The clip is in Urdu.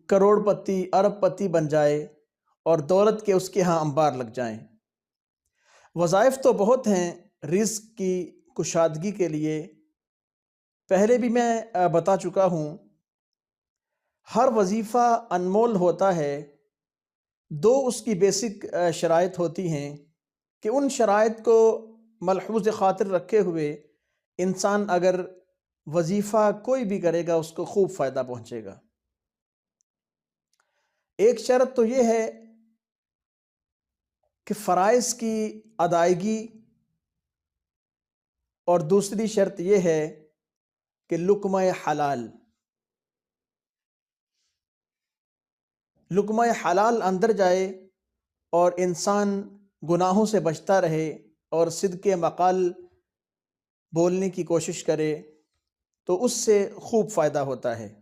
کروڑ پتی ارب پتی بن جائے اور دولت کے اس کے ہاں انبار لگ جائیں۔ وظائف تو بہت ہیں رزق کی کشادگی کے لیے، پہلے بھی میں بتا چکا ہوں۔ ہر وظیفہ انمول ہوتا ہے، دو اس کی بیسک شرائط ہوتی ہیں کہ ان شرائط کو ملحوظ خاطر رکھے ہوئے انسان اگر وظیفہ کوئی بھی کرے گا اس کو خوب فائدہ پہنچے گا۔ ایک شرط تو یہ ہے کہ فرائض کی ادائیگی، اور دوسری شرط یہ ہے کہ لقمہ حلال، لقمہ حلال اندر جائے اور انسان گناہوں سے بچتا رہے اور صدق مقال بولنے کی کوشش کرے تو اس سے خوب فائدہ ہوتا ہے۔